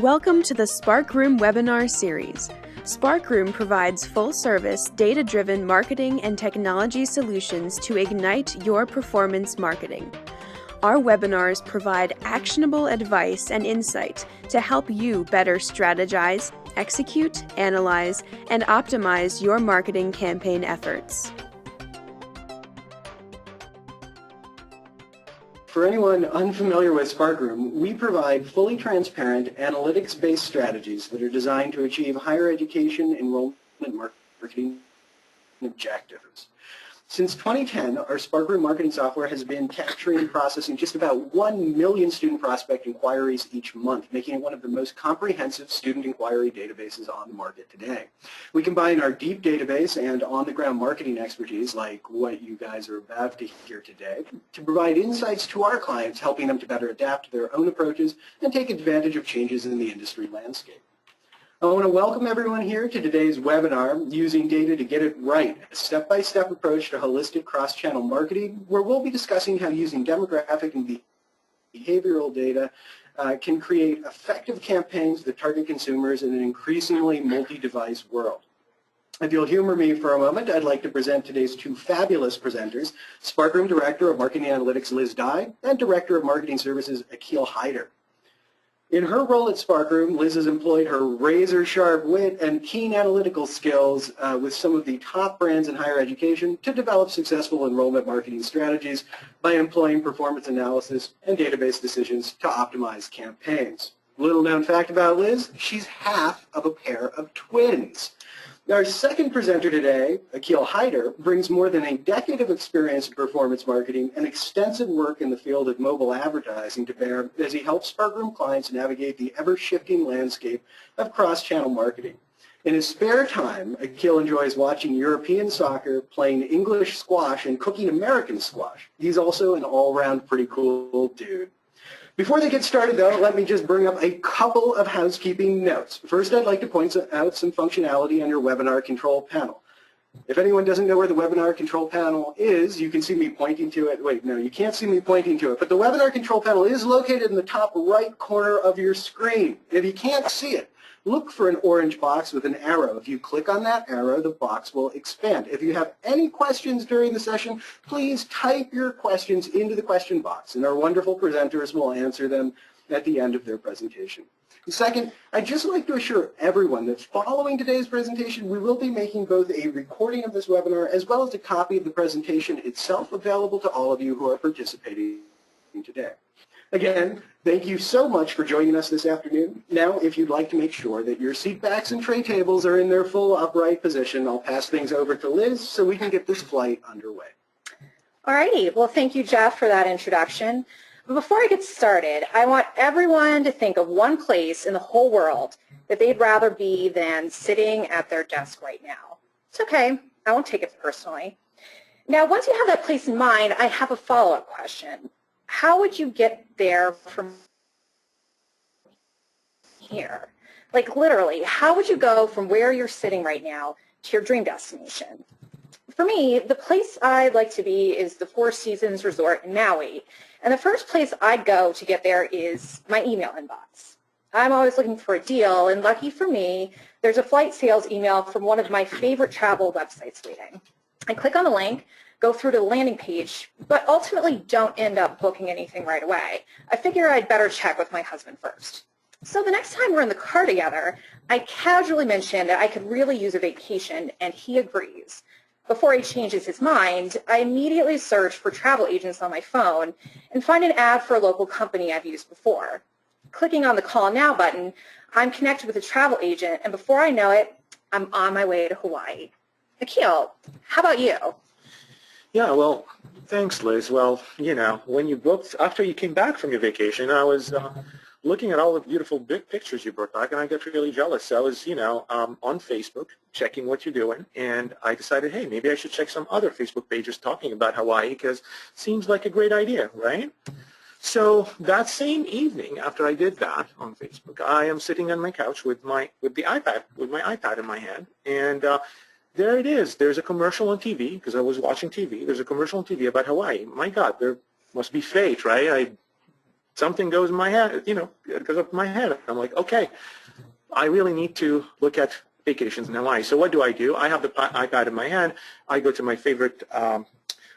Welcome to the SparkRoom webinar series. SparkRoom provides full-service, data-driven marketing and technology solutions to ignite your performance marketing. Our webinars provide actionable advice and insight to help you better strategize, execute, analyze, and optimize your marketing campaign efforts. For anyone unfamiliar with SparkRoom, we provide fully transparent, analytics-based strategies that are designed to achieve higher education enrollment marketing objectives. Since 2010, our SparkRoom marketing software has been capturing and processing just about 1 million student prospect inquiries each month, making it one of the most comprehensive student inquiry databases on the market today. We combine our deep database and on-the-ground marketing expertise, like what you guys are about to hear today, to provide insights to our clients, helping them to better adapt their own approaches and take advantage of changes in the industry landscape. I want to welcome everyone here to today's webinar, Using Data to Get It Right, a step-by-step approach to holistic cross-channel marketing, where we'll be discussing how using demographic and behavioral data can create effective campaigns that target consumers in an increasingly multi-device world. If you'll humor me for a moment, I'd like to present today's two fabulous presenters, SparkRoom Director of Marketing Analytics Liz Dye and Director of Marketing Services Akil Hyder. In her role at SparkRoom, Liz has employed her razor-sharp wit and keen analytical skills with some of the top brands in higher education to develop successful enrollment marketing strategies by employing performance analysis and database decisions to optimize campaigns. Little known fact about Liz, she's half of a pair of twins. Our second presenter today, Akil Hyder, brings more than a decade of experience in performance marketing and extensive work in the field of mobile advertising to bear as he helps SparkRoom clients navigate the ever-shifting landscape of cross-channel marketing. In his spare time, Akil enjoys watching European soccer, playing English squash, and cooking American squash. He's also an all-around pretty cool dude. Before they get started, though, let me just bring up a couple of housekeeping notes. First, I'd like to point out some functionality on your webinar control panel. If anyone doesn't know where the webinar control panel is, you can see me pointing to it. Wait, no, you can't see me pointing to it, but the webinar control panel is located in the top right corner of your screen. If you can't see it, look for an orange box with an arrow. If you click on that arrow, the box will expand. If you have any questions during the session, please type your questions into the question box, and our wonderful presenters will answer them at the end of their presentation. Second, I'd just like to assure everyone that following today's presentation, we will be making both a recording of this webinar as well as a copy of the presentation itself available to all of you who are participating today. Again, thank you so much for joining us this afternoon. Now, if you'd like to make sure that your seat backs and tray tables are in their full upright position, I'll pass things over to Liz so we can get this flight underway. All righty. Well, thank you, Jeff, for that introduction. But before I get started, I want everyone to think of one place in the whole world that they'd rather be than sitting at their desk right now. It's okay. I won't take it personally. Now, once you have that place in mind, I have a follow-up question. How would you get there from here? Like literally, how would you go from where you're sitting right now to your dream destination? For me, the place I'd like to be is the Four Seasons Resort in Maui. And the first place I'd go to get there is my email inbox. I'm always looking for a deal, and lucky for me, there's a flight sales email from one of my favorite travel websites waiting. I click on the link, go through to the landing page, but ultimately don't end up booking anything right away. I figure I'd better check with my husband first. So the next time we're in the car together, I casually mention that I could really use a vacation, and he agrees. Before he changes his mind, I immediately search for travel agents on my phone and find an ad for a local company I've used before. Clicking on the Call Now button, I'm connected with a travel agent, and before I know it, I'm on my way to Hawaii. Akil, how about you? Yeah, well, thanks, Liz. Well, you know, when you booked, after you came back from your vacation, I was looking at all the beautiful big pictures you brought back, and I got really jealous. So I was, you know, on Facebook, checking what you're doing, and I decided, hey, maybe I should check some other Facebook pages talking about Hawaii, because it seems like a great idea, right? So that same evening, after I did that on Facebook, I am sitting on my couch with my iPad in my hand, and there it is. There's a commercial on TV, because I was watching TV. There's a commercial on TV about Hawaii. My God, there must be fate, right? I something goes in my head, it goes up in my head. I'm like, okay, I really need to look at vacations in Hawaii. So what do? I have the iPad in my hand. I go to my favorite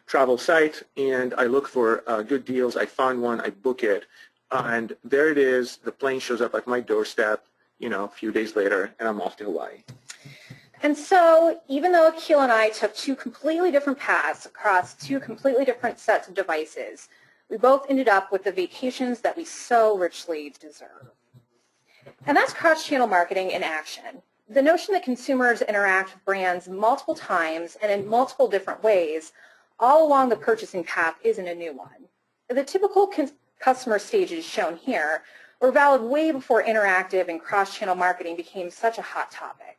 travel site and I look for good deals. I find one, I book it, and there it is. The plane shows up at my doorstep, a few days later, and I'm off to Hawaii. And so even though Akil and I took two completely different paths across two completely different sets of devices, we both ended up with the vacations that we so richly deserve. And that's cross-channel marketing in action. The notion that consumers interact with brands multiple times and in multiple different ways all along the purchasing path isn't a new one. The typical customer stages shown here were valid way before interactive and cross-channel marketing became such a hot topic.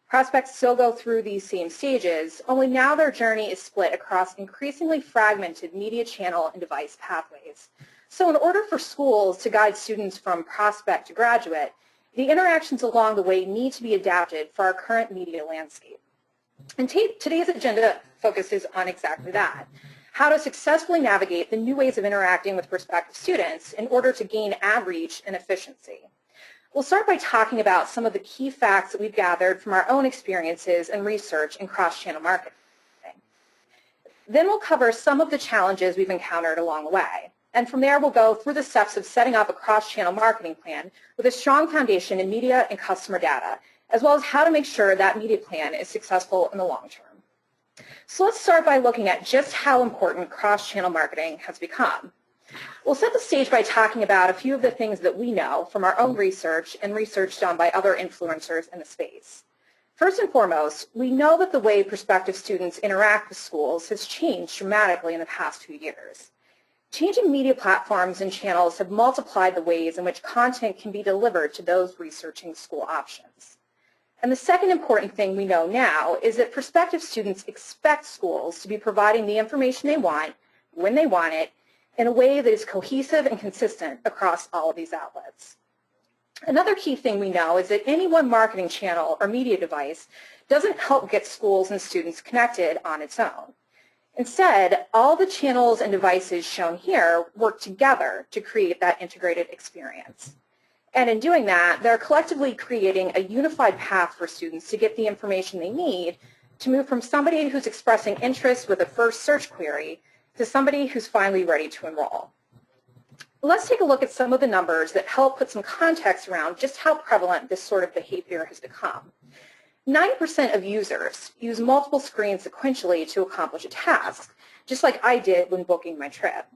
Prospects still go through these same stages, only now their journey is split across increasingly fragmented media channel and device pathways. So in order for schools to guide students from prospect to graduate, the interactions along the way need to be adapted for our current media landscape. And today's agenda focuses on exactly that, how to successfully navigate the new ways of interacting with prospective students in order to gain ad reach and efficiency. We'll start by talking about some of the key facts that we've gathered from our own experiences and research in cross-channel marketing. Then we'll cover some of the challenges we've encountered along the way. And from there, we'll go through the steps of setting up a cross-channel marketing plan with a strong foundation in media and customer data, as well as how to make sure that media plan is successful in the long term. So let's start by looking at just how important cross-channel marketing has become. We'll set the stage by talking about a few of the things that we know from our own research and research done by other influencers in the space. First and foremost, we know that the way prospective students interact with schools has changed dramatically in the past 2 years. Changing media platforms and channels have multiplied the ways in which content can be delivered to those researching school options. And the second important thing we know now is that prospective students expect schools to be providing the information they want, when they want it, in a way that is cohesive and consistent across all of these outlets. Another key thing we know is that any one marketing channel or media device doesn't help get schools and students connected on its own. Instead, all the channels and devices shown here work together to create that integrated experience. And in doing that, they're collectively creating a unified path for students to get the information they need to move from somebody who's expressing interest with a first search query to somebody who's finally ready to enroll. Let's take a look at some of the numbers that help put some context around just how prevalent this sort of behavior has become. 90% of users use multiple screens sequentially to accomplish a task, just like I did when booking my trip.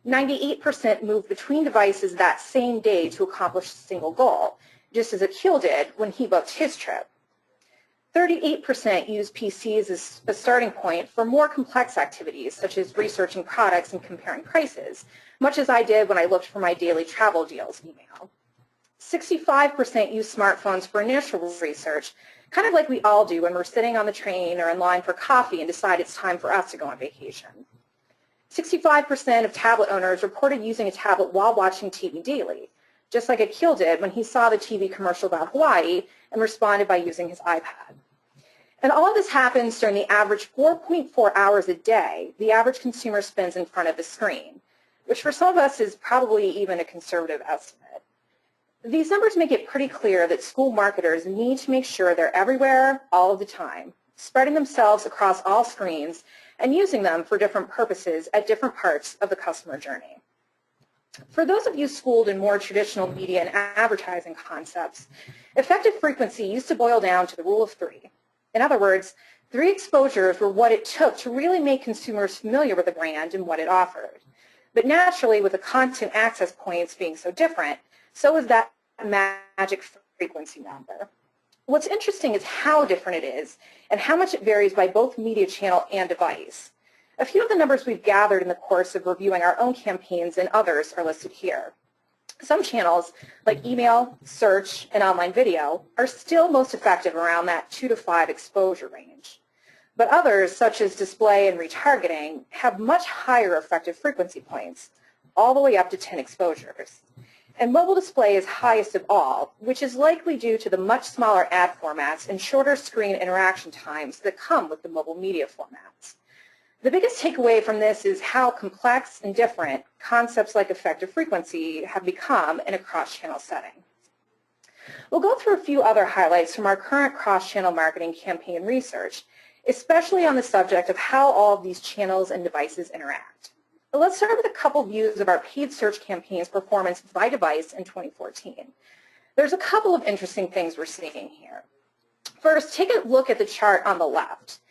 98% move between devices that same day to accomplish a single goal, just as Akil did when he booked his trip. 38% use PCs as a starting point for more complex activities, such as researching products and comparing prices, much as I did when I looked for my daily travel deals email. 65% use smartphones for initial research, kind of like we all do when we're sitting on the train or in line for coffee and decide it's time for us to go on vacation. 65% of tablet owners reported using a tablet while watching TV daily, just like Akil did when he saw the TV commercial about Hawaii and responded by using his iPad. And all of this happens during the average 4.4 hours a day the average consumer spends in front of the screen, which for some of us is probably even a conservative estimate. These numbers make it pretty clear that school marketers need to make sure they're everywhere, all of the time, spreading themselves across all screens and using them for different purposes at different parts of the customer journey. For those of you schooled in more traditional media and advertising concepts, effective frequency used to boil down to the rule of 3. In other words, 3 exposures were what it took to really make consumers familiar with the brand and what it offered. But naturally, with the content access points being so different, so is that magic frequency number. What's interesting is how different it is and how much it varies by both media channel and device. A few of the numbers we've gathered in the course of reviewing our own campaigns and others are listed here. Some channels, like email, search, and online video, are still most effective around that 2 to 5 exposure range. But others, such as display and retargeting, have much higher effective frequency points, all the way up to 10 exposures. And mobile display is highest of all, which is likely due to the much smaller ad formats and shorter screen interaction times that come with the mobile media formats. The biggest takeaway from this is how complex and different concepts like effective frequency have become in a cross-channel setting. We'll go through a few other highlights from our current cross-channel marketing campaign research, especially on the subject of how all of these channels and devices interact. Let's start with a couple views of our paid search campaign's performance by device in 2014. There's a couple of interesting things we're seeing here. First, take a look at the chart on the left.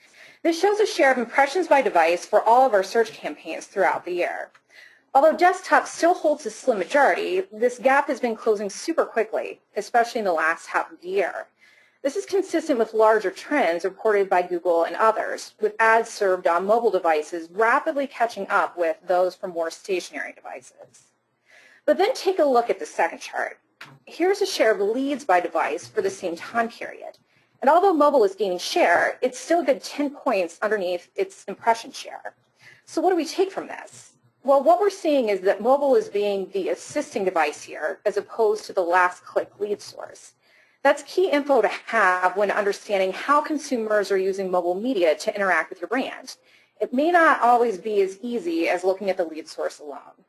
This shows a share of impressions by device for all of our search campaigns throughout the year. Although desktop still holds a slim majority, this gap has been closing super quickly, especially in the last half of the year. This is consistent with larger trends reported by Google and others, with ads served on mobile devices rapidly catching up with those from more stationary devices. But then take a look at the second chart. Here's a share of leads by device for the same time period. And although mobile is gaining share, it's still a good 10 points underneath its impression share. So what do we take from this? Well, what we're seeing is that mobile is being the assisting device here as opposed to the last click lead source. That's key info to have when understanding how consumers are using mobile media to interact with your brand. It may not always be as easy as looking at the lead source alone.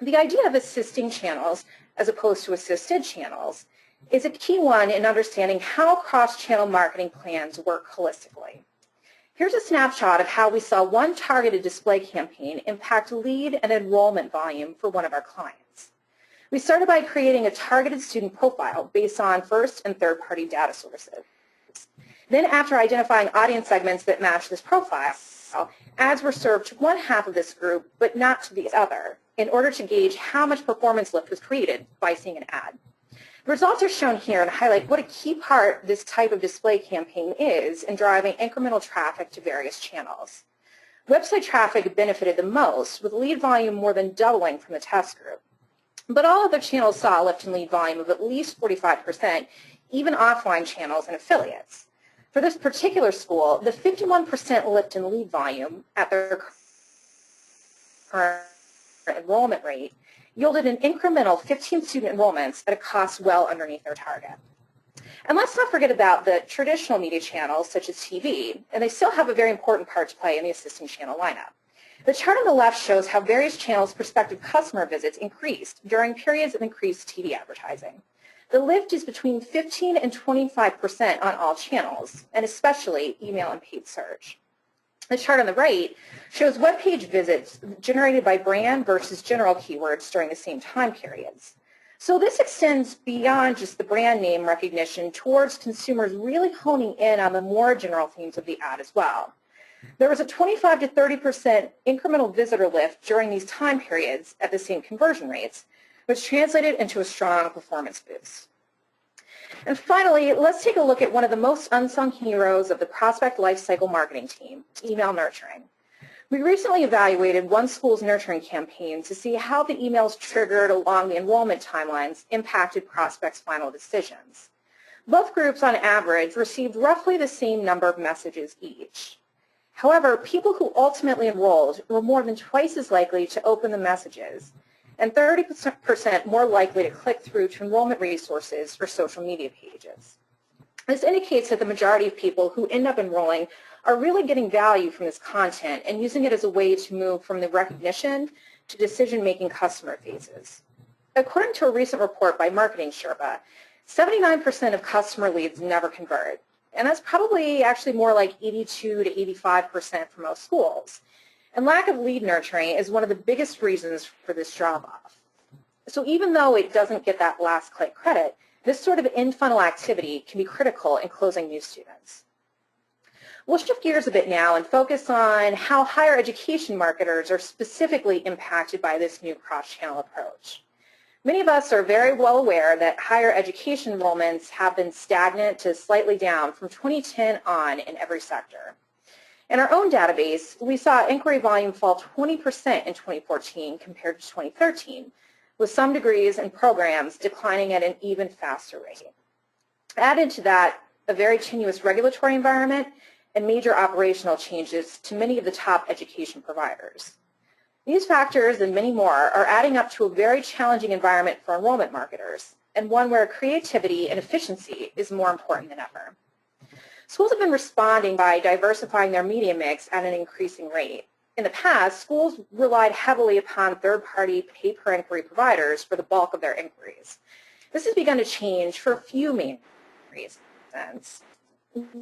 The idea of assisting channels as opposed to assisted channels is a key one in understanding how cross-channel marketing plans work holistically. Here's a snapshot of how we saw one targeted display campaign impact lead and enrollment volume for one of our clients. We started by creating a targeted student profile based on first and third-party data sources. Then after identifying audience segments that match this profile, ads were served to one half of this group but not to the other in order to gauge how much performance lift was created by seeing an ad. The results are shown here and highlight what a key part this type of display campaign is in driving incremental traffic to various channels. Website traffic benefited the most, with lead volume more than doubling from the test group. But all other channels saw a lift in lead volume of at least 45%, even offline channels and affiliates. For this particular school, the 51% lift in lead volume at their current enrollment rate yielded an incremental 15 student enrollments at a cost well underneath their target. And let's not forget about the traditional media channels such as TV, and they still have a very important part to play in the assisting channel lineup. The chart on the left shows how various channels' prospective customer visits increased during periods of increased TV advertising. The lift is between 15 and 25% on all channels, and especially email and paid search. The chart on the right shows web page visits generated by brand versus general keywords during the same time periods. So this extends beyond just the brand name recognition towards consumers really honing in on the more general themes of the ad as well. There was a 25 to 30% incremental visitor lift during these time periods at the same conversion rates, which translated into a strong performance boost. And finally, let's take a look at one of the most unsung heroes of the prospect lifecycle marketing team, email nurturing. We recently evaluated one school's nurturing campaign to see how the emails triggered along the enrollment timelines impacted prospects' final decisions. Both groups, on average, received roughly the same number of messages each. However, people who ultimately enrolled were more than twice as likely to open the messages and 30% more likely to click through to enrollment resources or social media pages. This indicates that the majority of people who end up enrolling are really getting value from this content and using it as a way to move from the recognition to decision-making customer phases. According to a recent report by Marketing Sherpa, 79% of customer leads never convert, and that's probably actually more like 82 to 85% for most schools. And lack of lead nurturing is one of the biggest reasons for this drop-off. So even though it doesn't get that last click credit, this sort of in-funnel activity can be critical in closing new students. We'll shift gears a bit now and focus on how higher education marketers are specifically impacted by this new cross-channel approach. Many of us are very well aware that higher education enrollments have been stagnant to slightly down from 2010 on in every sector. In our own database, we saw inquiry volume fall 20% in 2014 compared to 2013, with some degrees and programs declining at an even faster rate. Added to that, a very tenuous regulatory environment and major operational changes to many of the top education providers. These factors and many more are adding up to a very challenging environment for enrollment marketers, and one where creativity and efficiency is more important than ever. Schools have been responding by diversifying their media mix at an increasing rate. In the past, schools relied heavily upon third-party pay-per-inquiry providers for the bulk of their inquiries. This has begun to change for a few main reasons.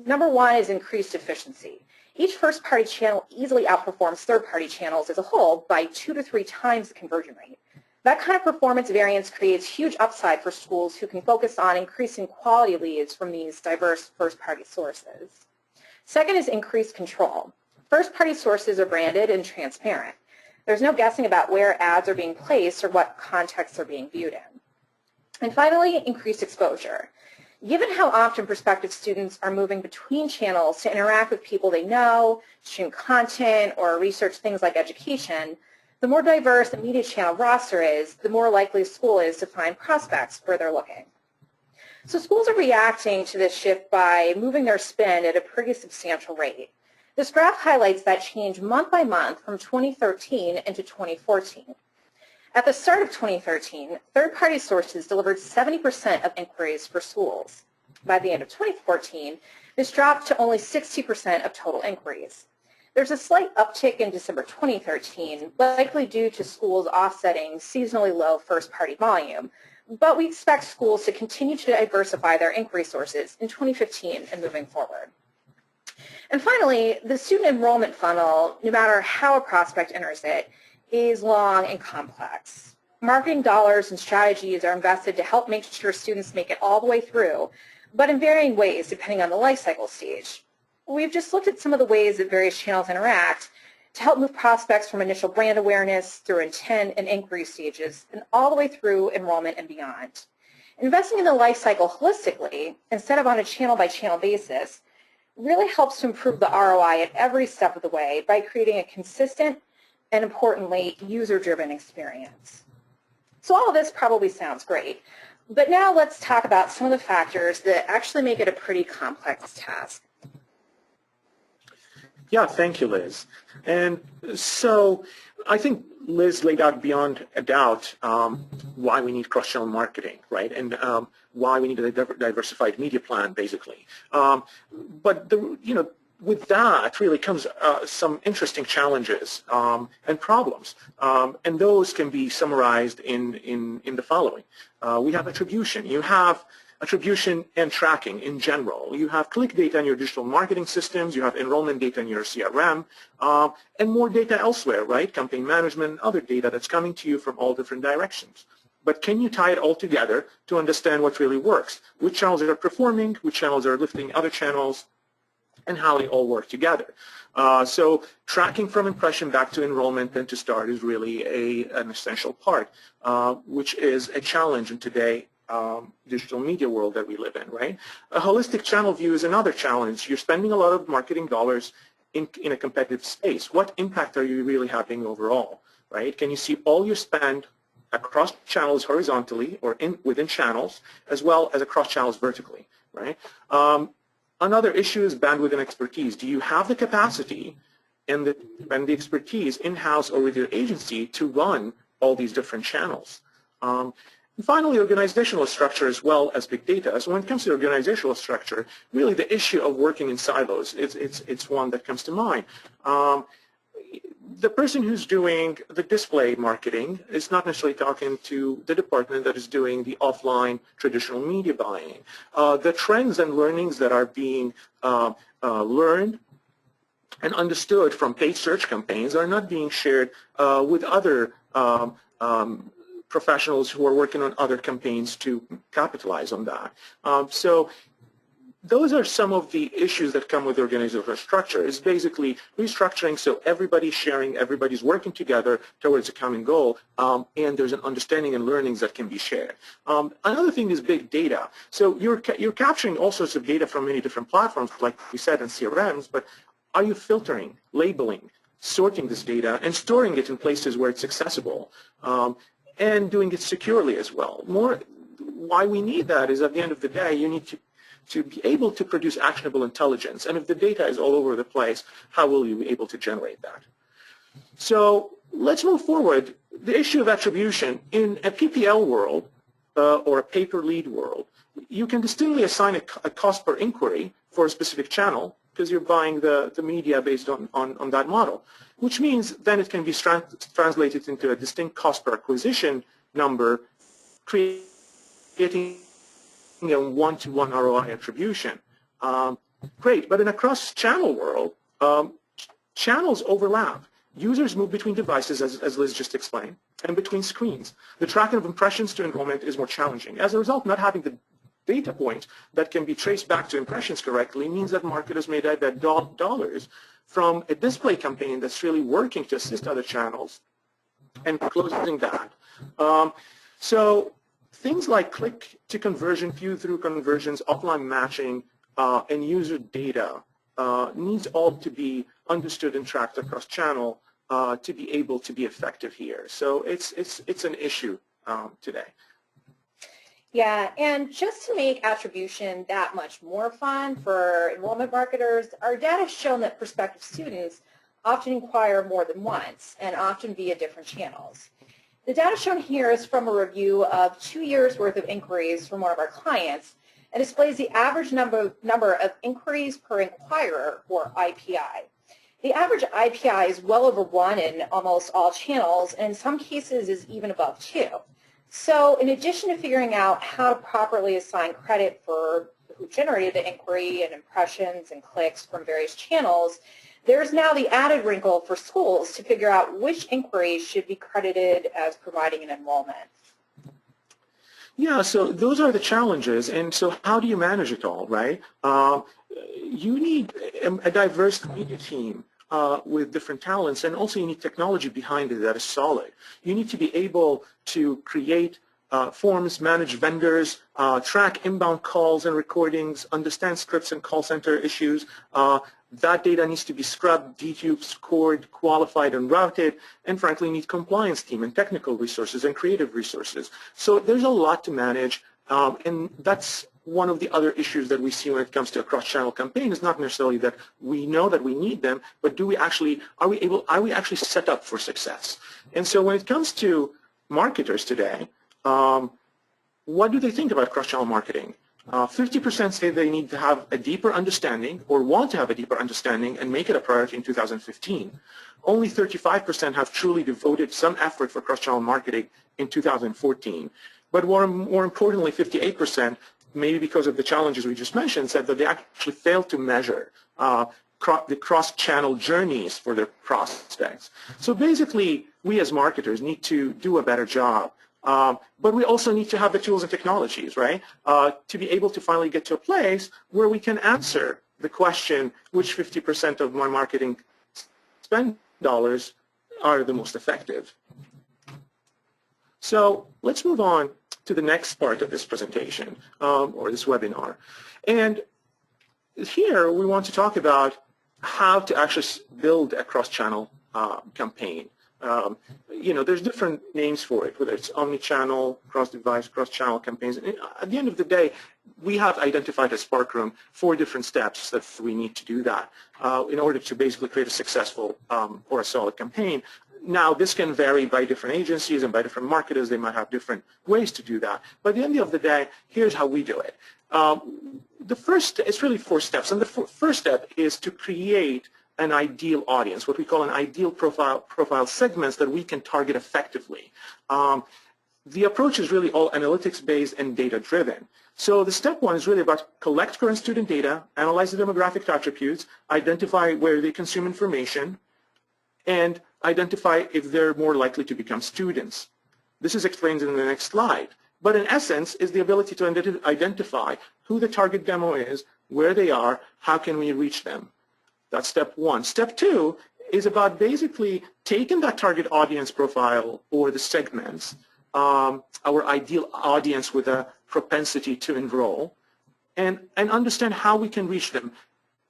Number one is increased efficiency. Each first-party channel easily outperforms third-party channels as a whole by 2 to 3 times the conversion rate. That kind of performance variance creates huge upside for schools who can focus on increasing quality leads from these diverse first-party sources. Second is increased control. First-party sources are branded and transparent. There's no guessing about where ads are being placed or what contexts they're being viewed in. And finally, increased exposure. Given how often prospective students are moving between channels to interact with people they know, stream content, or research things like education, the more diverse the media channel roster is, the more likely a school is to find prospects where they're looking. So schools are reacting to this shift by moving their spend at a pretty substantial rate. This graph highlights that change month by month from 2013 into 2014. At the start of 2013, third-party sources delivered 70% of inquiries for schools. By the end of 2014, this dropped to only 60% of total inquiries. There's a slight uptick in December 2013, likely due to schools offsetting seasonally low first-party volume, but we expect schools to continue to diversify their inquiry sources in 2015 and moving forward. And finally, the student enrollment funnel, no matter how a prospect enters it, is long and complex. Marketing dollars and strategies are invested to help make sure students make it all the way through, but in varying ways depending on the life cycle stage. We've just looked at some of the ways that various channels interact to help move prospects from initial brand awareness through intent and inquiry stages and all the way through enrollment and beyond. Investing in the life cycle holistically, instead of on a channel-by-channel basis, really helps to improve the ROI at every step of the way by creating a consistent and, importantly, user-driven experience. So all of this probably sounds great, but now let's talk about some of the factors that actually make it a pretty complex task. Yeah, thank you, Liz. And so I think Liz laid out beyond a doubt why we need cross-channel marketing, right, and why we need a diversified media plan, basically. But with that really comes some interesting challenges and problems, and those can be summarized in the following. We have attribution. You have attribution and tracking in general. You have click data in your digital marketing systems, you have enrollment data in your CRM, and more data elsewhere, right? Campaign management, other data that's coming to you from all different directions. But can you tie it all together to understand what really works? Which channels are performing, which channels are lifting other channels, and how they all work together. So tracking from impression back to enrollment and to start is really an essential part, which is a challenge in today's digital media world that we live in, right? A holistic channel view is another challenge. You're spending a lot of marketing dollars in a competitive space. What impact are you really having overall, right? Can you see all your spend across channels horizontally or within channels, as well as across channels vertically, right? Another issue is bandwidth and expertise. Do you have the capacity and the expertise in-house or with your agency to run all these different channels? And finally, organizational structure as well as big data. So when it comes to organizational structure, really the issue of working in silos, it's one that comes to mind. The person who's doing the display marketing is not necessarily talking to the department that is doing the offline traditional media buying. The trends and learnings that are being learned and understood from paid search campaigns are not being shared with other professionals who are working on other campaigns to capitalize on that. So those are some of the issues that come with organizational structure. It's basically restructuring so everybody's sharing, everybody's working together towards a common goal, and there's an understanding and learnings that can be shared. Another thing is big data. So you're capturing all sorts of data from many different platforms, like we said in CRMs, but are you filtering, labeling, sorting this data, and storing it in places where it's accessible, and doing it securely as well? Why we need that is at the end of the day, you need to be able to produce actionable intelligence. And if the data is all over the place, how will you be able to generate that? So let's move forward. The issue of attribution in a PPL world or a pay-per-lead world, you can distinctly assign a cost per inquiry for a specific channel because you're buying the media based on that model, which means then it can be translated into a distinct cost per acquisition number, creating a one-to-one ROI attribution. Great, but in a cross-channel world, channels overlap. Users move between devices, as Liz just explained, and between screens. The tracking of impressions to enrollment is more challenging. As a result, not having the data point that can be traced back to impressions correctly means that marketers may divert dollars from a display campaign that's really working to assist other channels and closing that. So things like click-to-conversion, view-through conversions, offline matching, and user data needs all to be understood and tracked across channel to be able to be effective here. So it's an issue today. Yeah, and just to make attribution that much more fun for enrollment marketers, our data has shown that prospective students often inquire more than once and often via different channels. The data shown here is from a review of 2 years' worth of inquiries from one of our clients and displays the average number of inquiries per inquirer, or IPI. The average IPI is well over 1 in almost all channels, and in some cases is even above 2. So in addition to figuring out how to properly assign credit for who generated the inquiry and impressions and clicks from various channels, there's now the added wrinkle for schools to figure out which inquiries should be credited as providing an enrollment. Yeah, so those are the challenges, and so how do you manage it all, right? You need a diverse media team with different talents, and also you need technology behind it that is solid. You need to be able to create forms, manage vendors, track inbound calls and recordings, understand scripts and call center issues. That data needs to be scrubbed, deduped, scored, qualified, and routed, and frankly need compliance team and technical resources and creative resources. So there's a lot to manage, and that's one of the other issues that we see when it comes to a cross-channel campaign is not necessarily that we know that we need them, but are we actually set up for success? And so when it comes to marketers today, what do they think about cross-channel marketing? 50% say they need to have a deeper understanding or want to have a deeper understanding and make it a priority in 2015. Only 35% have truly devoted some effort for cross-channel marketing in 2014. But more importantly, 58%, maybe because of the challenges we just mentioned, said that they actually failed to measure the cross-channel journeys for their prospects. So basically, we as marketers need to do a better job. But we also need to have the tools and technologies, right, to be able to finally get to a place where we can answer the question, which 50% of my marketing spend dollars are the most effective. So let's move on to the next part of this presentation, or this webinar. And here we want to talk about how to actually build a cross-channel campaign. There's different names for it, whether it's omni-channel, cross-device, cross-channel campaigns. And at the end of the day, we have identified at SparkRoom 4 different steps that we need to do that in order to basically create a successful or a solid campaign. Now, this can vary by different agencies and by different marketers. They might have different ways to do that. But at the end of the day, here's how we do it. It's really 4 steps. And the first step is to create an ideal audience, what we call an ideal profile segments that we can target effectively. The approach is really all analytics-based and data-driven. So the step 1 is really about collect current student data, analyze the demographic attributes, identify where they consume information, and identify if they're more likely to become students. This is explained in the next slide. But in essence, is the ability to identify who the target demo is, where they are, how can we reach them. That's step 1. Step 2 is about basically taking that target audience profile or the segments, our ideal audience with a propensity to enroll, and understand how we can reach them,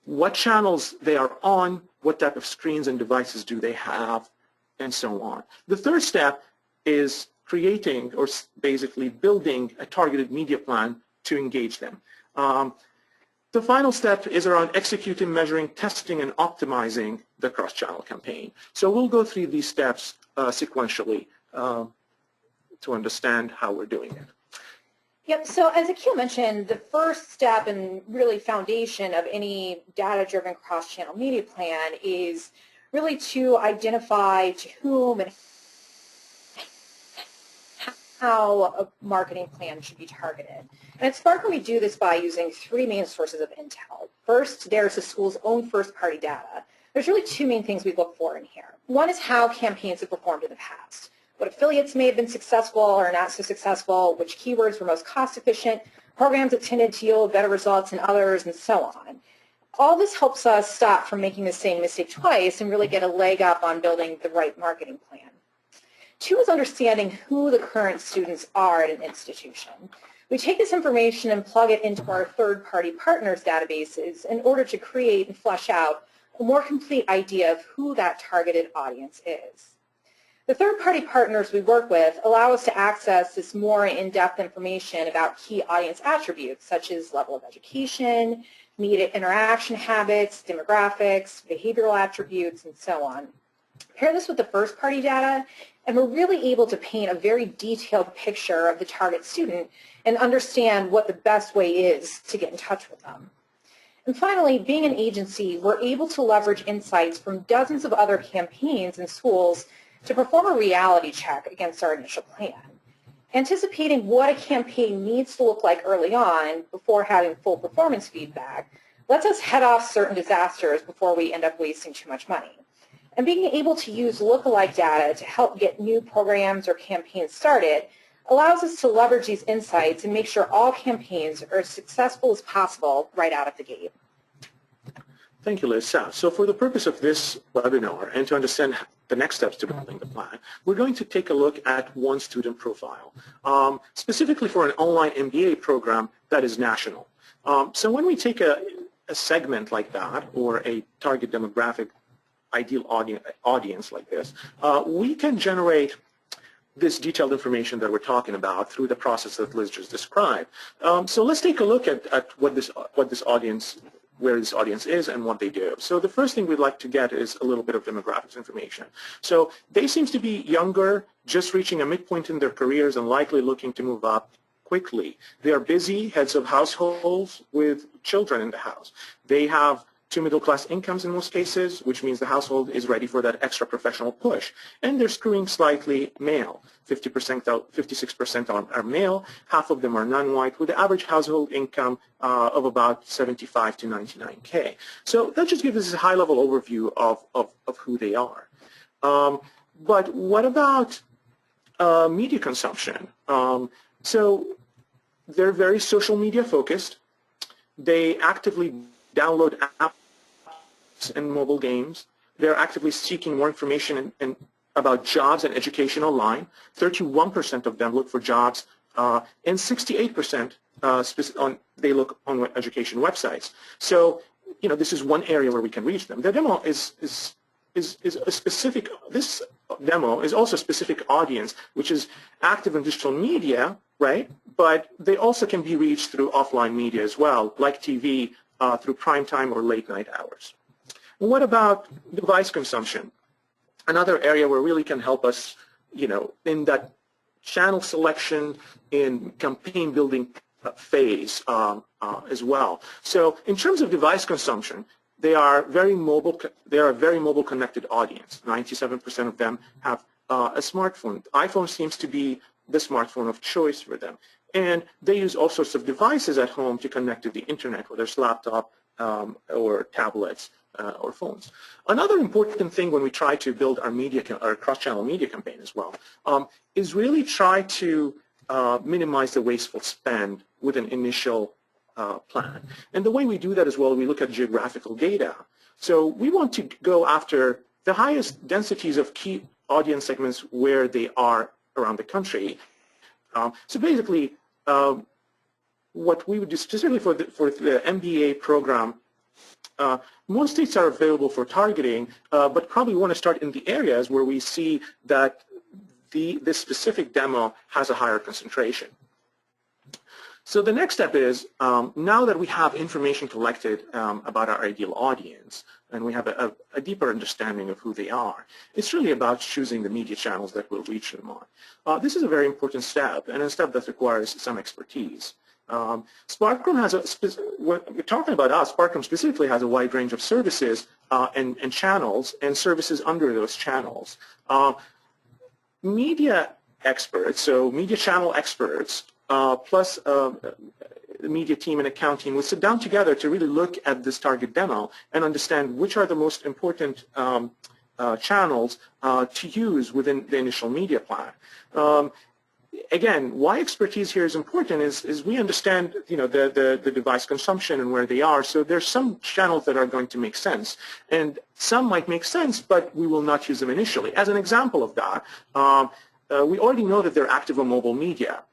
what channels they are on, what type of screens and devices do they have, and so on. The third step is creating or basically building a targeted media plan to engage them. The final step is around executing, measuring, testing, and optimizing the cross-channel campaign. So we'll go through these steps sequentially to understand how we're doing it. Yep, so as Akil mentioned, the first step and really foundation of any data-driven cross-channel media plan is really to identify to whom and how a marketing plan should be targeted. And at Spark, we do this by using three main sources of intel. First, there's the school's own first-party data. There's really two main things we look for in here. One is how campaigns have performed in the past. What affiliates may have been successful or not so successful, which keywords were most cost efficient, programs that tended to yield better results than others, and so on. All this helps us stop from making the same mistake twice and really get a leg up on building the right marketing plan. Two is understanding who the current students are at an institution. We take this information and plug it into our third-party partners' databases in order to create and flesh out a more complete idea of who that targeted audience is. The third-party partners we work with allow us to access this more in-depth information about key audience attributes, such as level of education, media interaction habits, demographics, behavioral attributes, and so on. Pair this with the first-party data, and we're really able to paint a very detailed picture of the target student and understand what the best way is to get in touch with them. And finally, being an agency, we're able to leverage insights from dozens of other campaigns and schools to perform a reality check against our initial plan. Anticipating what a campaign needs to look like early on before having full performance feedback lets us head off certain disasters before we end up wasting too much money. And being able to use lookalike data to help get new programs or campaigns started allows us to leverage these insights and make sure all campaigns are as successful as possible right out of the gate. Thank you, Liz. So for the purpose of this webinar and to understand the next steps to building the plan, we're going to take a look at one student profile, specifically for an online MBA program that is national. So when we take a segment like that or a target demographic ideal audience like this, we can generate this detailed information that we're talking about through the process that Liz just described. So let's take a look at where this audience is and what they do. So the first thing we'd like to get is a little bit of demographics information. So they seem to be younger, just reaching a midpoint in their careers and likely looking to move up quickly. They are busy heads of households with children in the house. They have two middle-class incomes in most cases, which means the household is ready for that extra professional push. And they're skewing slightly male. 56% are male, half of them are non-white, with the average household income of about 75 to 99K. So that just gives us a high-level overview of who they are. But what about media consumption? So they're very social media focused. They actively download apps and mobile games. They're actively seeking more information about jobs and education online. 31% of them look for jobs, and 68% they look on education websites. So, this is one area where we can reach them. The demo is a specific. This demo is also a specific audience, which is active in digital media, right? But they also can be reached through offline media as well, like TV, through prime time or late night hours. What about device consumption? Another area where really can help us, in that channel selection in campaign building phase as well. So in terms of device consumption, they are very mobile. They are a very mobile connected audience. 97% of them have a smartphone. iPhone seems to be the smartphone of choice for them. And they use all sorts of devices at home to connect to the internet, whether it's laptop or tablets or phones. Another important thing when we try to build our cross-channel media campaign as well is really try to minimize the wasteful spend with an initial plan. And the way we do that as well, we look at geographical data. So we want to go after the highest densities of key audience segments where they are around the country. So basically, what we would do specifically for the MBA program, most states are available for targeting, but probably want to start in the areas where we see that this specific demo has a higher concentration. So the next step is, now that we have information collected about our ideal audience, and we have a deeper understanding of who they are, it's really about choosing the media channels that will reach them on. This is a very important step, and a step that requires some expertise. SparkRoom has what we're talking about us, SparkRoom specifically has a wide range of services and channels and services under those channels. Media experts, so media channel experts, plus the media team and accounting will sit down together to really look at this target demo and understand which are the most important channels to use within the initial media plan. Again, why expertise here is important is we understand, you know, the device consumption and where they are. So there's some channels that are going to make sense, and some might make sense, but we will not use them initially. As an example of that, we already know that they're active on mobile media.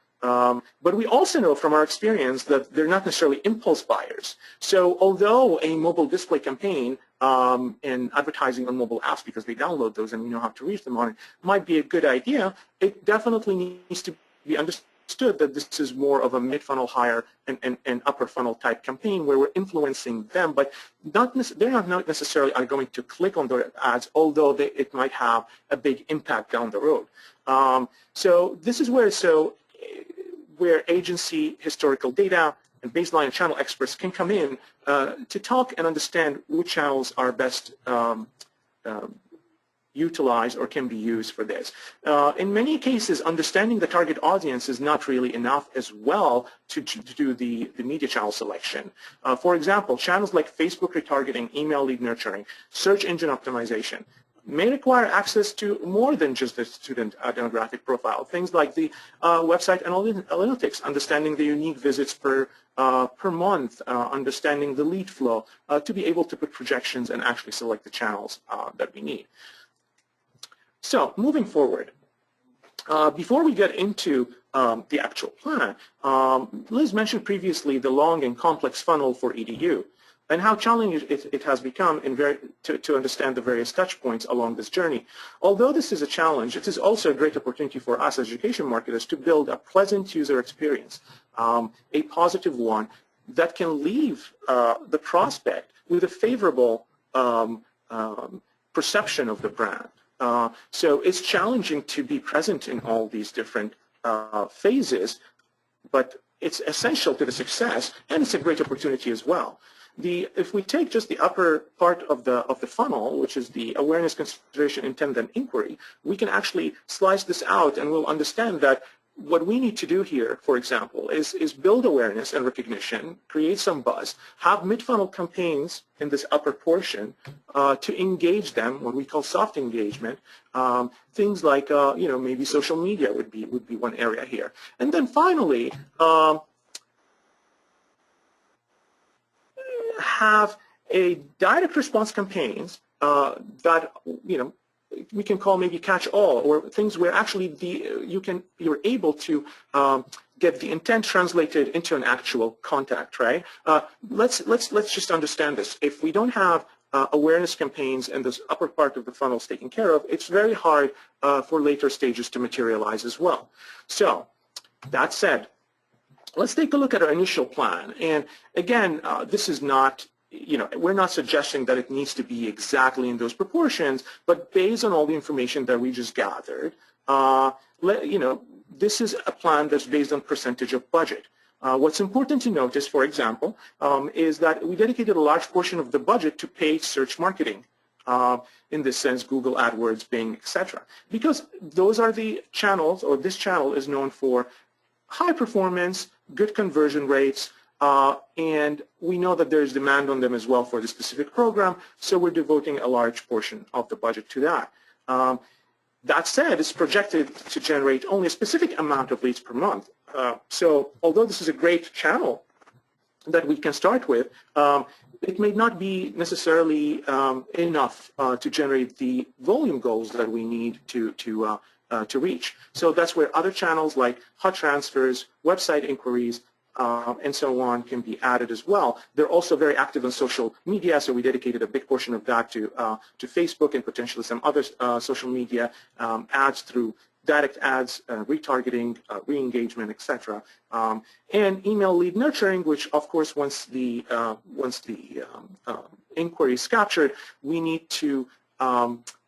But we also know from our experience that they're not necessarily impulse buyers. So although a mobile display campaign and advertising on mobile apps, because they download those and we know how to reach them on it, might be a good idea, it definitely needs to be understood that this is more of a mid-funnel, higher, and upper funnel type campaign where we're influencing them, but they're not necessarily are going to click on their ads, although it might have a big impact down the road. So this is where agency historical data and baseline channel experts can come in to talk and understand which channels are best utilized or can be used for this. In many cases, understanding the target audience is not really enough as well to do the media channel selection. For example, channels like Facebook retargeting, email lead nurturing, search engine optimization may require access to more than just the student demographic profile. Things like the website analytics, understanding the unique visits per month, understanding the lead flow, to be able to put projections and actually select the channels that we need. So moving forward, before we get into the actual plan, Liz mentioned previously the long and complex funnel for EDU and how challenging it has become to understand the various touch points along this journey. Although this is a challenge, it is also a great opportunity for us as education marketers to build a pleasant user experience, a positive one that can leave the prospect with a favorable perception of the brand. So it's challenging to be present in all these different phases, but it's essential to the success, and it's a great opportunity as well. If we take just the upper part of the funnel, which is the awareness, consideration, intent, and inquiry, we can actually slice this out, and we'll understand that what we need to do here, for example, is build awareness and recognition, create some buzz, have mid-funnel campaigns in this upper portion to engage them, what we call soft engagement. Things like, you know, maybe social media would be one area here. And then finally, have a direct response campaigns that, you know, we can call maybe catch all, or things where actually you're able to get the intent translated into an actual contact, right? Let's just understand this. If we don't have awareness campaigns and this upper part of the funnel is taken care of, it's very hard for later stages to materialize as well. So that said, let's take a look at our initial plan. And again, this is not, you know, we're not suggesting that it needs to be exactly in those proportions, but based on all the information that we just gathered, you know, this is a plan that's based on percentage of budget. What's important to notice, for example, is that we dedicated a large portion of the budget to paid search marketing. In this sense, Google AdWords, Bing, etc. Because those are the channels, or this channel is known for high performance, good conversion rates, and we know that there's demand on them as well for the specific program, so we're devoting a large portion of the budget to that. That said, it's projected to generate only a specific amount of leads per month. So although this is a great channel that we can start with, it may not be necessarily enough to generate the volume goals that we need to reach. So that's where other channels like hot transfers, website inquiries, and so on can be added as well. They're also very active on social media, so we dedicated a big portion of that to Facebook and potentially some other social media ads through direct ads, retargeting, re-engagement, etc. And email lead nurturing, which of course once the inquiry is captured, we need to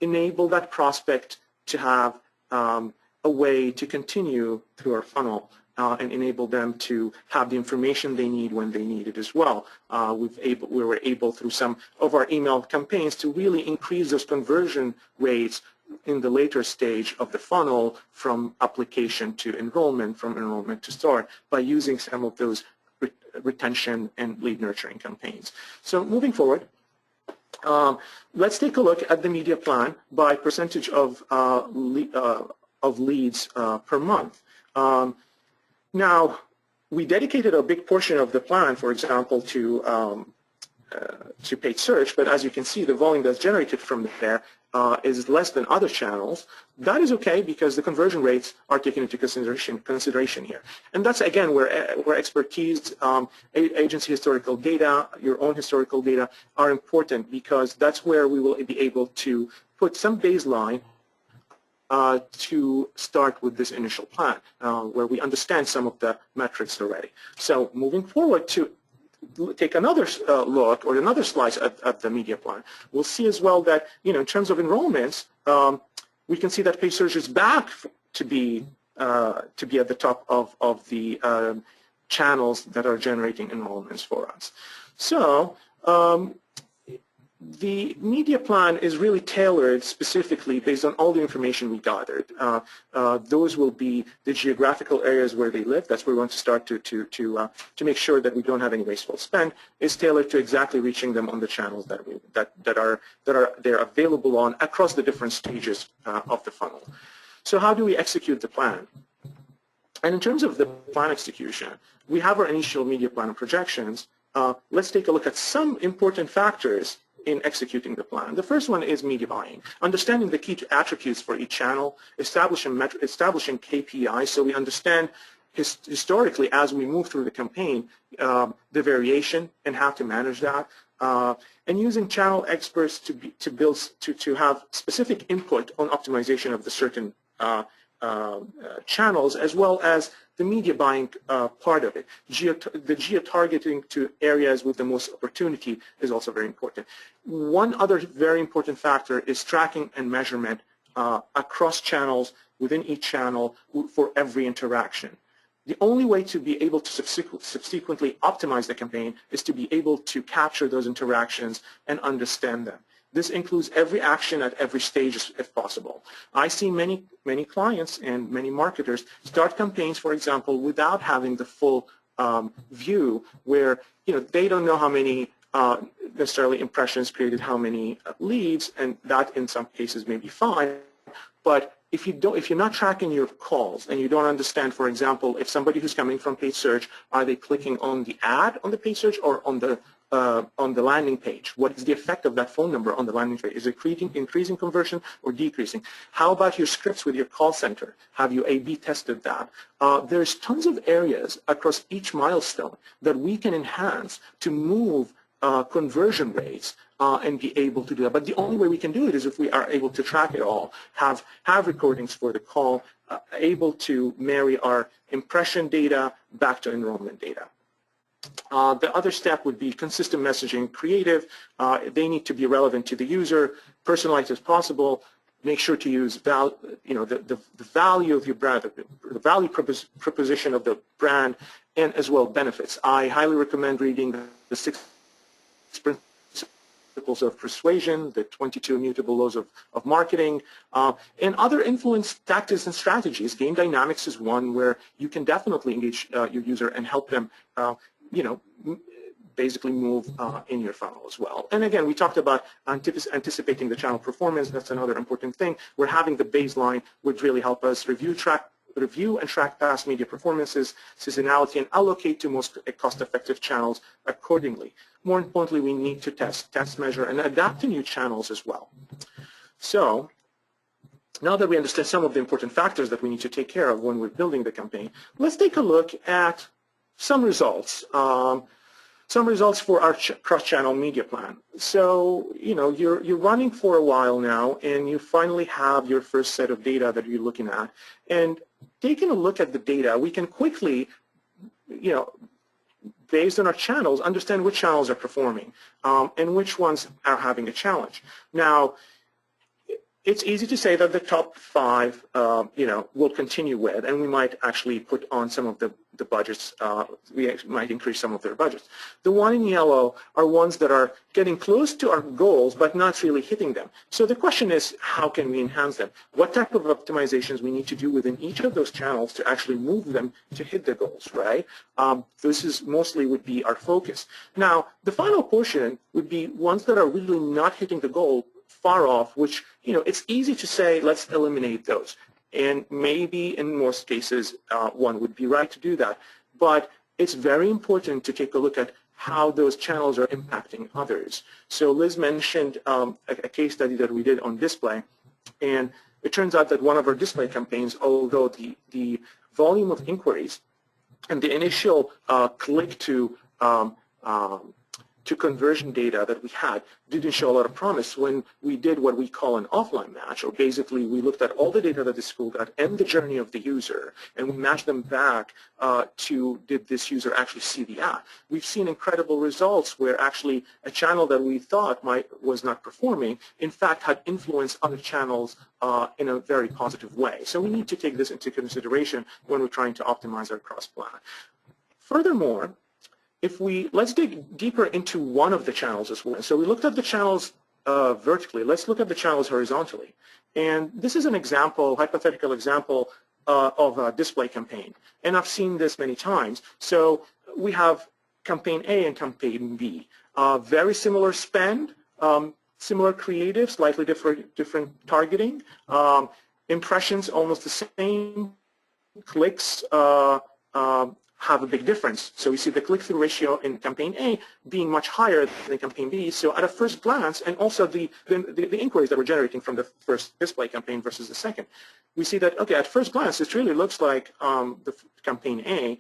enable that prospect to have a way to continue through our funnel and enable them to have the information they need when they need it as well. We were able through some of our email campaigns to really increase those conversion rates in the later stage of the funnel from application to enrollment, from enrollment to start, by using some of those retention and lead nurturing campaigns. So moving forward, let's take a look at the media plan by percentage of leads per month. Now, we dedicated a big portion of the plan, for example, to paid search, but as you can see, the volume that's generated from there is less than other channels. That is okay because the conversion rates are taken into consideration here. And that's, again, where expertise, agency historical data, your own historical data are important, because that's where we will be able to put some baseline to start with this initial plan, where we understand some of the metrics already. So moving forward to take another look or another slice at the media plan, we'll see as well that, in terms of enrollments, we can see that paid search is back to be at the top of the channels that are generating enrollments for us. So the media plan is really tailored specifically based on all the information we gathered. Those will be the geographical areas where they live. That's where we want to start to make sure that we don't have any wasteful spend. Is tailored to exactly reaching them on the channels that are available on across the different stages of the funnel. So how do we execute the plan? And in terms of the plan execution, we have our initial media plan and projections. Let's take a look at some important factors in executing the plan. The first one is media buying, understanding the key attributes for each channel, establishing KPIs so we understand historically as we move through the campaign the variation and how to manage that, and using channel experts to have specific input on optimization of the certain channels, as well as the media buying part of it. The geo-targeting to areas with the most opportunity is also very important. One other very important factor is tracking and measurement across channels, within each channel, for every interaction. The only way to be able to subsequently optimize the campaign is to be able to capture those interactions and understand them. This includes every action at every stage if possible. I see many clients and many marketers start campaigns, for example, without having the full view, where they don't know how many necessarily impressions created, how many leads, and that in some cases may be fine. But if you're not tracking your calls and you don't understand, for example, if somebody who's coming from paid search, are they clicking on the ad on the paid search or on the landing page? What is the effect of that phone number on the landing page? Is it increasing conversion or decreasing? How about your scripts with your call center? Have you A/B tested that? There's tons of areas across each milestone that we can enhance to move conversion rates and be able to do that. But the only way we can do it is if we are able to track it all, have recordings for the call, able to marry our impression data back to enrollment data. The other step would be consistent messaging, creative. They need to be relevant to the user, personalized as possible. Make sure to use the value of your brand, the value proposition of the brand, and as well benefits. I highly recommend reading the 6 Principles of Persuasion, the 22 Immutable Laws of Marketing, and other influence tactics and strategies. Game dynamics is one where you can definitely engage your user and help them basically move in your funnel as well. And again, we talked about anticipating the channel performance. That's another important thing. We're having the baseline would really help us review and track past media performances, seasonality, and allocate to most cost-effective channels accordingly. More importantly, we need to test, measure, and adapt to new channels as well. So now that we understand some of the important factors that we need to take care of when we're building the campaign, let's take a look at some results. some results for our cross-channel media plan. So, you're running for a while now, and you finally have your first set of data that you're looking at. And taking a look at the data, we can quickly, based on our channels, understand which channels are performing and which ones are having a challenge. Now, it's easy to say that the top 5, will continue with, and we might actually put on some of the budgets. We might increase some of their budgets. The one in yellow are ones that are getting close to our goals, but not really hitting them. So the question is, how can we enhance them? What type of optimizations we need to do within each of those channels to actually move them to hit the goals, right? This is mostly would be our focus. Now, the final portion would be ones that are really not hitting the goal, far off, which, it's easy to say, let's eliminate those. And maybe in most cases, one would be right to do that. But it's very important to take a look at how those channels are impacting others. So Liz mentioned a case study that we did on display. And it turns out that one of our display campaigns, although the volume of inquiries and the initial click to conversion data that we had didn't show a lot of promise, when we did what we call an offline match, or basically we looked at all the data that the school got and the journey of the user, and we matched them back to, did this user actually see the app? We've seen incredible results where actually a channel that we thought was not performing, in fact had influenced other channels in a very positive way. So we need to take this into consideration when we're trying to optimize our cross-plan. Furthermore, let's dig deeper into one of the channels as well. So we looked at the channels vertically. Let's look at the channels horizontally. And this is an example, hypothetical example of a display campaign. And I've seen this many times. So we have campaign A and campaign B. Very similar spend, similar creative, slightly different targeting. Impressions almost the same. Clicks have a big difference. So we see the click-through ratio in campaign A being much higher than campaign B. So at a first glance, and also the inquiries that we're generating from the first display campaign versus the second, we see that, okay, at first glance, it really looks like the campaign A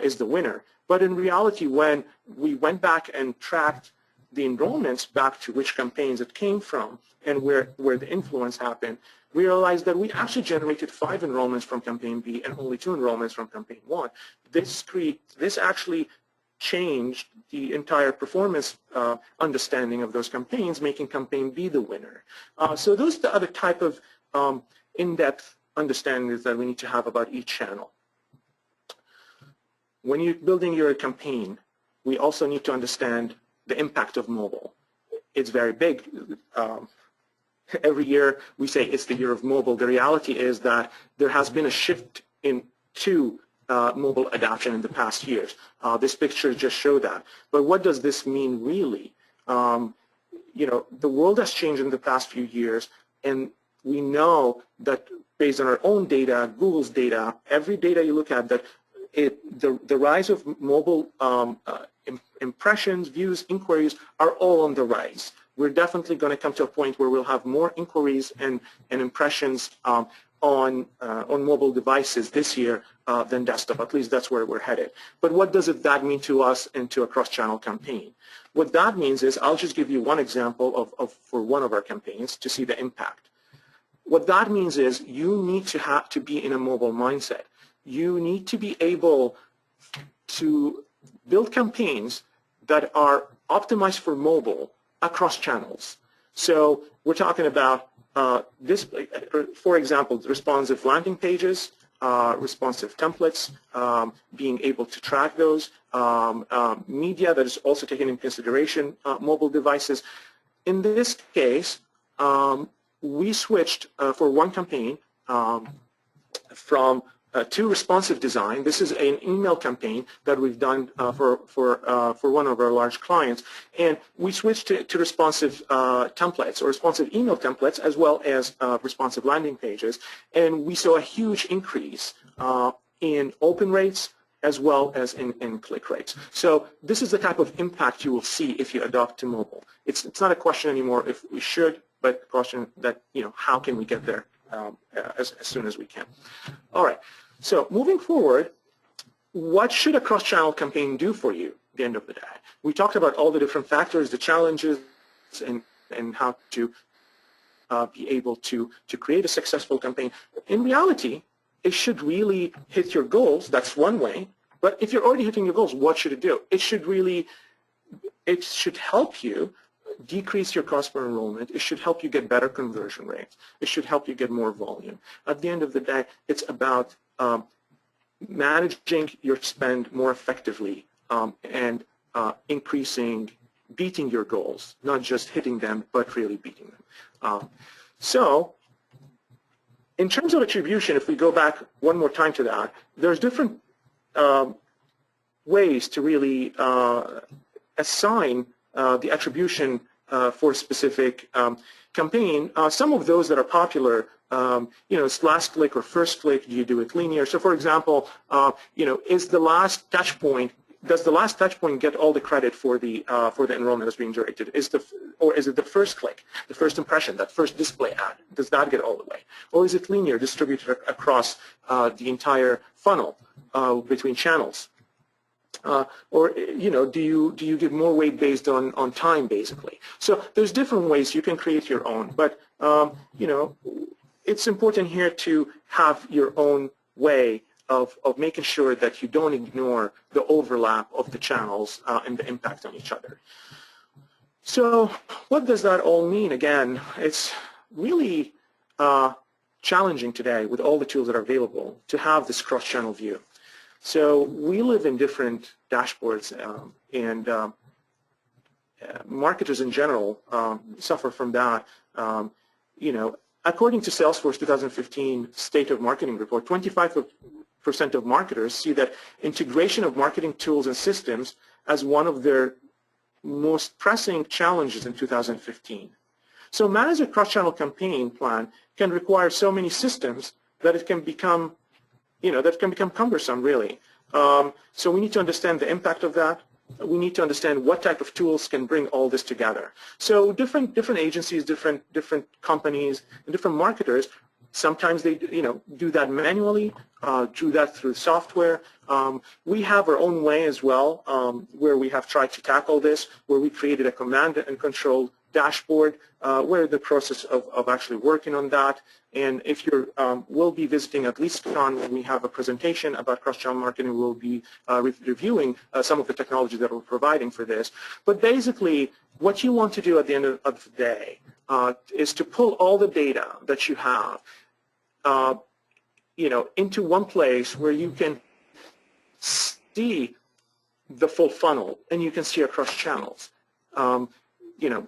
is the winner. But in reality, when we went back and tracked the enrollments back to which campaigns it came from and where the influence happened, we realized that we actually generated 5 enrollments from campaign B and only 2 enrollments from campaign 1. This actually changed the entire performance understanding of those campaigns, making campaign B the winner. So those are the other type of in-depth understandings that we need to have about each channel. When you're building your campaign, we also need to understand the impact of mobile. It's very big. Every year we say it's the year of mobile. The reality is that there has been a shift to mobile adoption in the past years. This picture just showed that. But what does this mean really? The world has changed in the past few years, and we know that based on our own data, Google's data, every data you look at, that the rise of mobile impressions, views, inquiries are all on the rise. We're definitely going to come to a point where we'll have more inquiries and impressions on mobile devices this year than desktop. At least that's where we're headed. But what does that mean to us and to a cross-channel campaign? What that means is, I'll just give you one example for one of our campaigns to see the impact. What that means is you need to have to be in a mobile mindset. You need to be able to build campaigns that are optimized for mobile across channels. So we're talking about display, for example, responsive landing pages, responsive templates, being able to track those, media that is also taken into consideration, mobile devices. In this case, we switched for one campaign from to responsive design. This is an email campaign that we've done for one of our large clients, and we switched to responsive templates or responsive email templates as well as responsive landing pages, and we saw a huge increase in open rates as well as in click rates. So this is the type of impact you will see if you adopt to mobile. It's not a question anymore if we should, but a question that, how can we get there as soon as we can. All right. So moving forward, what should a cross-channel campaign do for you? the end of the day. We talked about all the different factors, the challenges, and how to be able to create a successful campaign. In reality, it should really hit your goals. That's one way. But if you're already hitting your goals, what should it do? It should help you decrease your cost per enrollment. It should help you get better conversion rates. It should help you get more volume. At the end of the day, it's about managing your spend more effectively and beating your goals, not just hitting them, but really beating them. So in terms of attribution, if we go back one more time to that, there's different ways to really assign the attribution for a specific campaign. Some of those that are popular, it's last click or first click. Do you do it linear? So, for example, is the last touch point? Does the last touch point get all the credit for the enrollment that's being directed? Or is it the first click, the first impression, that first display ad? Does that get all the way? Or is it linear, distributed across the entire funnel between channels? Or do you give more weight based on time, basically? So there's different ways you can create your own, but it's important here to have your own way of making sure that you don't ignore the overlap of the channels and the impact on each other. So what does that all mean? Again, it's really challenging today with all the tools that are available to have this cross-channel view. So we live in different dashboards, and marketers in general suffer from that. According to Salesforce 2015 State of Marketing Report, 25% of marketers see that integration of marketing tools and systems as one of their most pressing challenges in 2015. So managing a cross-channel campaign plan can require so many systems that it can become cumbersome, really. So we need to understand the impact of that. We need to understand what type of tools can bring all this together. So different agencies, different companies, and different marketers, sometimes they do that manually, do that through software. We have our own way as well, where we have tried to tackle this, where we created a command and control dashboard. We're in the process of actually working on that. And if you're, we'll be visiting at LeastCon when we have a presentation about cross-channel marketing. We'll be reviewing some of the technology that we're providing for this. But basically, what you want to do at the end of the day is to pull all the data that you have, into one place where you can see the full funnel and you can see across channels.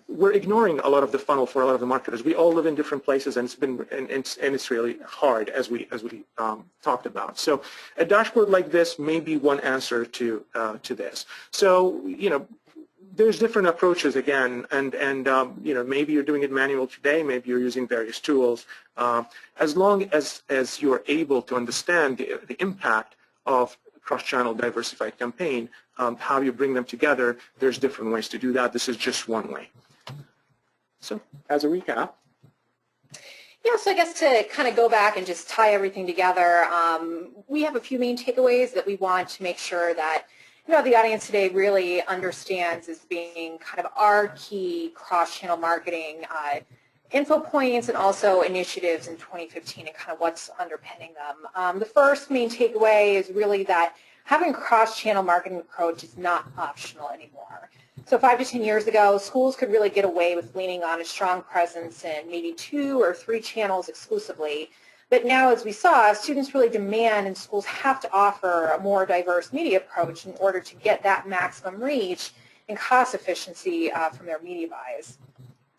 We're ignoring a lot of the funnel for a lot of the marketers. We all live in different places, and it's really hard, as we talked about. So a dashboard like this may be one answer to this. So there's different approaches again, and maybe you're doing it manual today, maybe you're using various tools. As long as you're able to understand the impact of cross-channel diversified campaign, how you bring them together, there's different ways to do that. This is just one way. So as a recap. Yeah, so I guess to kind of go back and just tie everything together, we have a few main takeaways that we want to make sure that the audience today really understands as being kind of our key cross-channel marketing info points and also initiatives in 2015 and kind of what's underpinning them. The first main takeaway is really that having a cross-channel marketing approach is not optional anymore. So 5 to 10 years ago, schools could really get away with leaning on a strong presence in maybe 2 or 3 channels exclusively. But now, as we saw, students really demand and schools have to offer a more diverse media approach in order to get that maximum reach and cost efficiency from their media buys.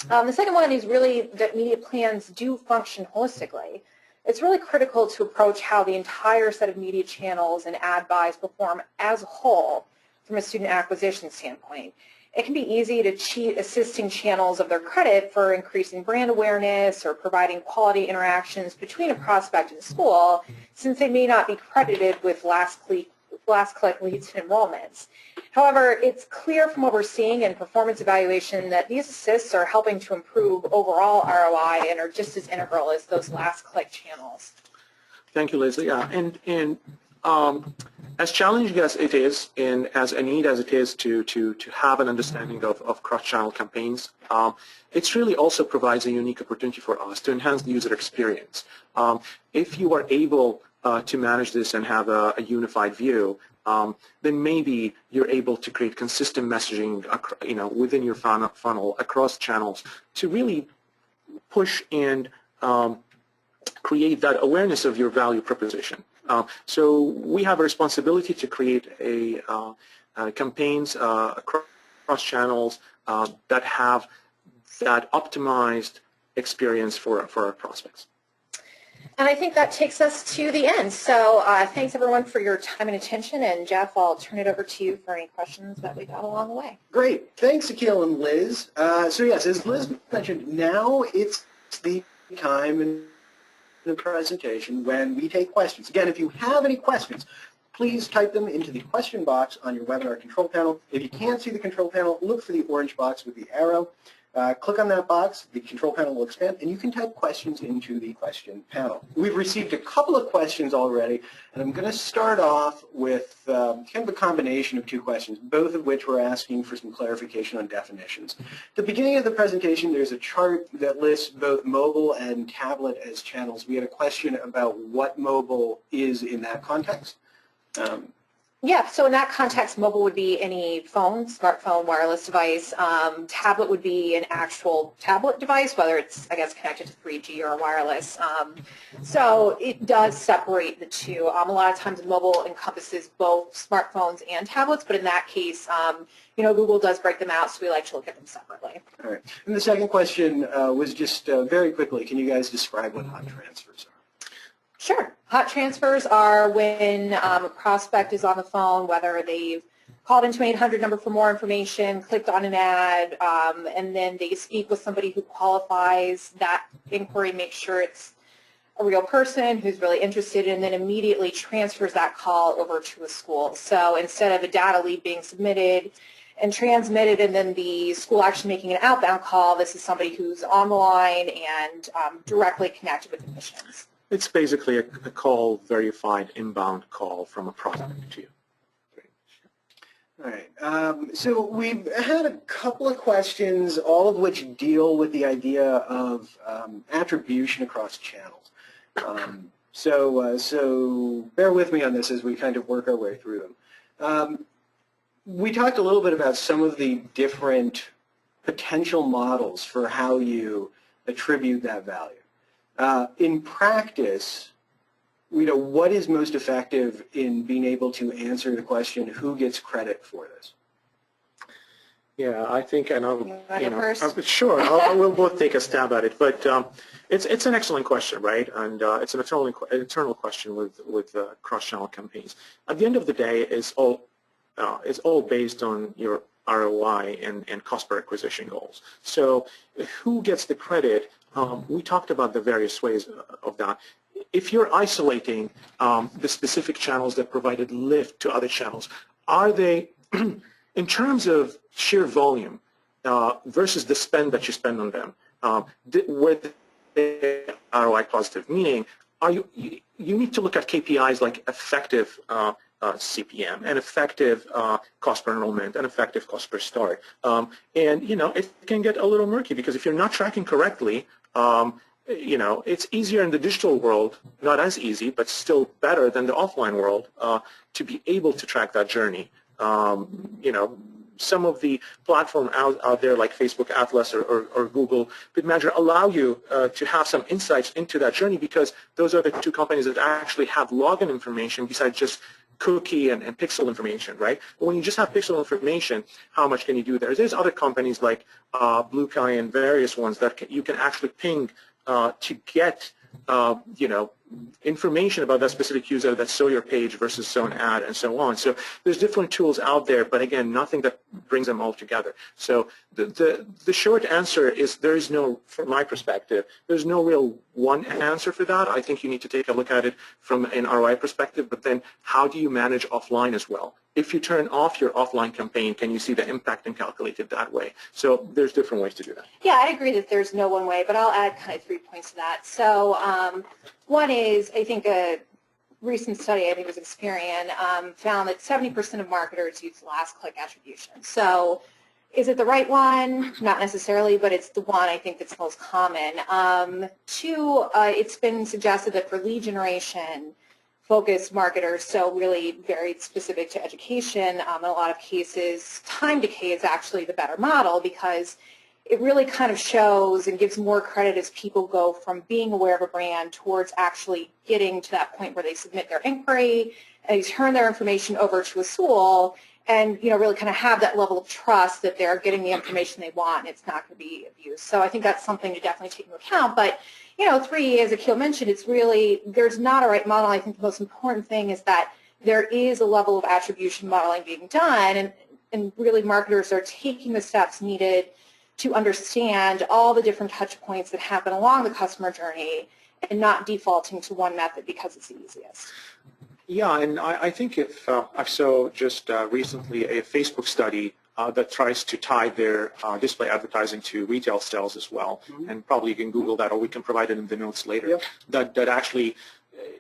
The second one is really that media plans do function holistically. It's really critical to approach how the entire set of media channels and ad buys perform as a whole from a student acquisition standpoint. It can be easy to cheat assisting channels of their credit for increasing brand awareness or providing quality interactions between a prospect and school, since they may not be credited with last-click leads and enrollments. However, it's clear from what we're seeing in performance evaluation that these assists are helping to improve overall ROI and are just as integral as those last-click channels. Thank you, Leslie. Yeah, and as challenging as it is and as a need as it is to have an understanding of cross-channel campaigns, it really also provides a unique opportunity for us to enhance the user experience. If you are able to manage this and have a unified view, then maybe you're able to create consistent messaging, within your funnel across channels to really push and create that awareness of your value proposition. So we have a responsibility to create campaigns across channels that have that optimized experience for our prospects. And I think that takes us to the end. So thanks everyone for your time and attention. And Jeff, I'll turn it over to you for any questions that we got along the way. Great. Thanks, Akil and Liz. So yes, as Liz mentioned, now it's the time in the presentation when we take questions. Again, if you have any questions, please type them into the question box on your webinar control panel. If you can't see the control panel, look for the orange box with the arrow. Click on that box, the control panel will expand, and you can type questions into the question panel. We've received a couple of questions already, and I'm going to start off with kind of a combination of two questions, both of which were asking for some clarification on definitions. At the beginning of the presentation, there's a chart that lists both mobile and tablet as channels. We had a question about what mobile is in that context. Yeah, so in that context, mobile would be any phone, smartphone, wireless device. Tablet would be an actual tablet device, whether it's, I guess, connected to 3G or wireless. So it does separate the two. A lot of times mobile encompasses both smartphones and tablets, but in that case, Google does break them out, so we like to look at them separately. All right. And the second question was just very quickly, can you guys describe what hot transfers are? Sure. Hot transfers are when a prospect is on the phone, whether they've called into an 800 number for more information, clicked on an ad, and then they speak with somebody who qualifies that inquiry, make sure it's a real person who's really interested, and then immediately transfers that call over to a school. So instead of a data lead being submitted and transmitted and then the school actually making an outbound call, this is somebody who's on the line and directly connected with admissions. It's basically a call verified inbound call from a prospect to you. All right. So we've had a couple of questions, all of which deal with the idea of attribution across channels. So bear with me on this as we kind of work our way through them. We talked a little bit about some of the different potential models for how you attribute that value. In practice, what is most effective in being able to answer the question, who gets credit for this? Yeah, I think, and Sure. we'll both take a stab at it, but it's an excellent question, right? And it's an internal question with cross-channel campaigns. At the end of the day, it's all based on your ROI and cost per acquisition goals. So who gets the credit? We talked about the various ways of that. If you're isolating the specific channels that provided lift to other channels, are they, in terms of sheer volume versus the spend that you spend on them, were they ROI positive? Meaning, you need to look at KPIs like effective CPM and effective cost per enrollment and effective cost per start. And, it can get a little murky because if you're not tracking correctly, it's easier in the digital world, not as easy, but still better than the offline world to be able to track that journey. Some of the platforms out there like Facebook Atlas or Google BidManager allow you to have some insights into that journey because those are the two companies that actually have login information besides just cookie and pixel information, right? But when you just have pixel information, how much can you do there? There's other companies like BlueKai and various ones that you can actually ping to get, information about that specific user that saw your page versus saw an ad and so on. So there's different tools out there, but again, nothing that brings them all together. So the short answer is there is no, from my perspective, there's no real one answer for that. I think you need to take a look at it from an ROI perspective, but then how do you manage offline as well? If you turn off your offline campaign, can you see the impact and calculate it that way? So there's different ways to do that. Yeah, I agree that there's no one way, but I'll add kind of 3 points to that. So one is, I think recent study, I think it was Experian, found that 70% of marketers use last click attribution. So is it the right one? Not necessarily, but it's the one I think that's most common. Two, it's been suggested that for lead generation, focused marketers, so really very specific to education, in a lot of cases, time decay is actually the better model because it really kind of shows and gives more credit as people go from being aware of a brand towards actually getting to that point where they submit their inquiry and they turn their information over to a tool and really kind of have that level of trust that they're getting the information they want and it's not going to be abused. So I think that's something to definitely take into account. But three, as Akil mentioned, it's really, there's not a right model. I think the most important thing is that there is a level of attribution modeling being done and really marketers are taking the steps needed to understand all the different touch points that happen along the customer journey and not defaulting to one method because it's the easiest. Yeah, and I think if I saw just recently a Facebook study that tries to tie their display advertising to retail sales as well, and probably you can Google that or we can provide it in the notes later, that actually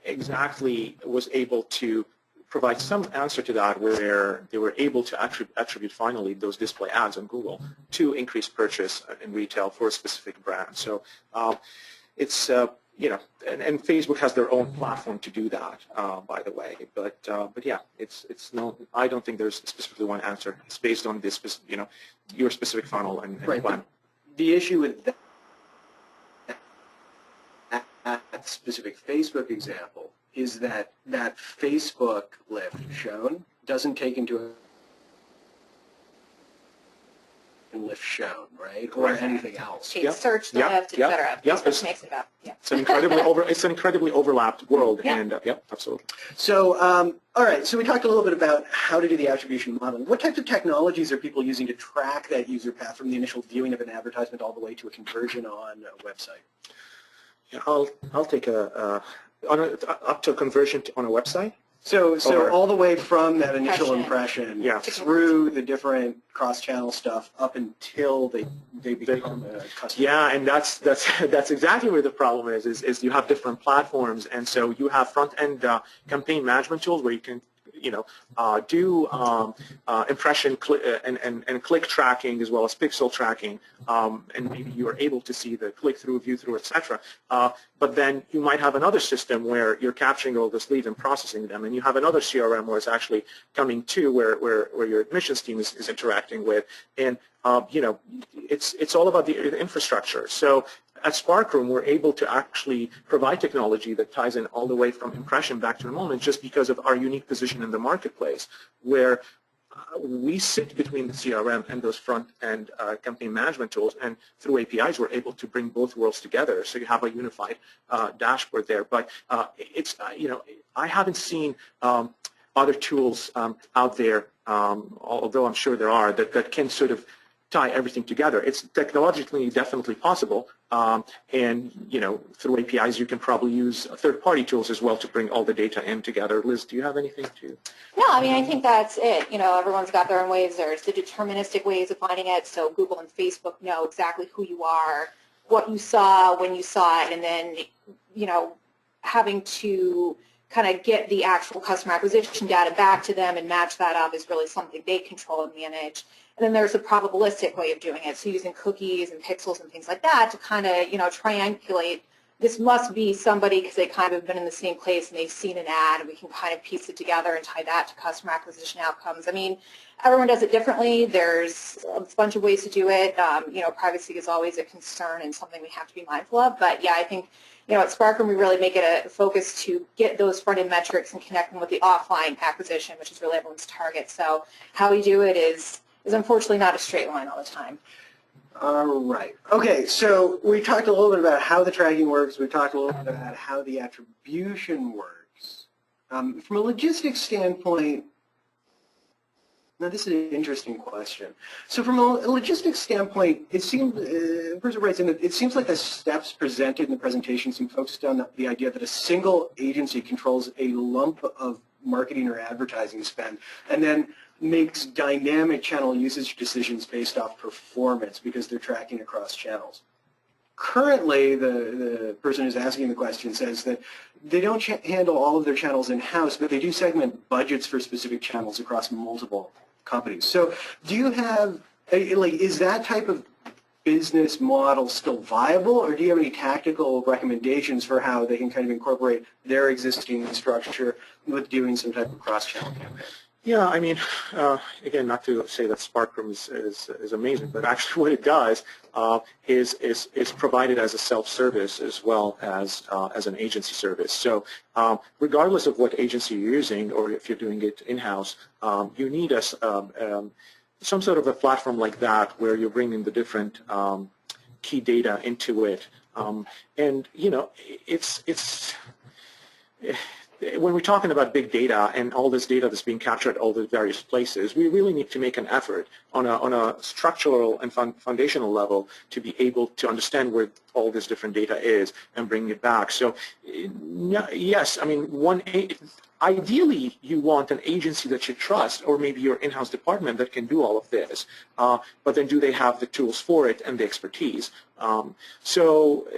exactly was able to provide some answer to that where they were able to attribute finally those display ads on Google to increase purchase in retail for a specific brand. So it's, and Facebook has their own platform to do that, by the way. But yeah, it's no, I don't think there's specifically one answer. It's based on this, your specific funnel and plan. The issue with that specific Facebook example is that Facebook lift shown doesn't take into lift shown, right? Or anything else. Search lift, etc. Facebook makes it up. It's an incredibly overlapped world, and absolutely. So, all right. So we talked a little bit about how to do the attribution modeling. What types of technologies are people using to track that user path from the initial viewing of an advertisement all the way to a conversion on a website? Yeah, I'll take up to a conversion on a website. So all the way from that initial impression through the different cross-channel stuff up until they become a customer. Yeah, and that's exactly where the problem is you have different platforms, and so you have front-end campaign management tools where you can do impression and click tracking as well as pixel tracking, and maybe you are able to see the click-through, view-through, etc. But then you might have another system where you're capturing all this lead and processing them, and you have another CRM where it's actually coming to where your admissions team is interacting with, and it's all about the infrastructure. So at SparkRoom, we're able to actually provide technology that ties in all the way from impression back to enrollment just because of our unique position in the marketplace, where we sit between the CRM and those front-end campaign management tools, and through APIs, we're able to bring both worlds together, so you have a unified dashboard there. But it's, I haven't seen other tools out there, although I'm sure there are, that can sort of tie everything together. It's technologically definitely possible, and through APIs you can probably use third-party tools as well to bring all the data in together. Liz, do you have anything to? No, I mean, I think that's it. Everyone's got their own ways. There's the deterministic ways of finding it, so Google and Facebook know exactly who you are, what you saw, when you saw it, and then having to kind of get the actual customer acquisition data back to them and match that up is really something they control and manage. And then there's a probabilistic way of doing it, so using cookies and pixels and things like that to kind of, triangulate. This must be somebody because they kind of have been in the same place and they've seen an ad, and we can kind of piece it together and tie that to customer acquisition outcomes. I mean, everyone does it differently. There's a bunch of ways to do it. Privacy is always a concern and something we have to be mindful of. But yeah, I think, at SparkRoom, we really make it a focus to get those front-end metrics and connect them with the offline acquisition, which is really everyone's target. So how we do it is unfortunately not a straight line all the time. All right. Okay, so we talked a little bit about how the tracking works. We talked a little bit about how the attribution works. From a logistics standpoint, now this is an interesting question. So from a logistics standpoint, it seems, the person writes in that it seems like the steps presented in the presentation seem focused on the idea that a single agency controls a lump of marketing or advertising spend, and then makes dynamic channel usage decisions based off performance because they're tracking across channels. currently, the person who's asking the question says that they don't handle all of their channels in-house, but they do segment budgets for specific channels across multiple companies. So do you have, like, is that type of business model still viable, or do you have any tactical recommendations for how they can kind of incorporate their existing structure with doing some type of cross-channel campaign? Yeah, I mean, again, not to say that SparkRoom is amazing, but actually what it does is provided as a self-service as well as an agency service. So regardless of what agency you're using, or if you're doing it in-house, you need some sort of a platform like that where you're bringing the different key data into it. And, you know, when we're talking about big data and all this data that's being captured at all the various places, we really need to make an effort on a structural and foundational level to be able to understand where all this different data is and bring it back. So, yes, I mean, ideally you want an agency that you trust, or maybe your in-house department that can do all of this, but then do they have the tools for it and the expertise? So,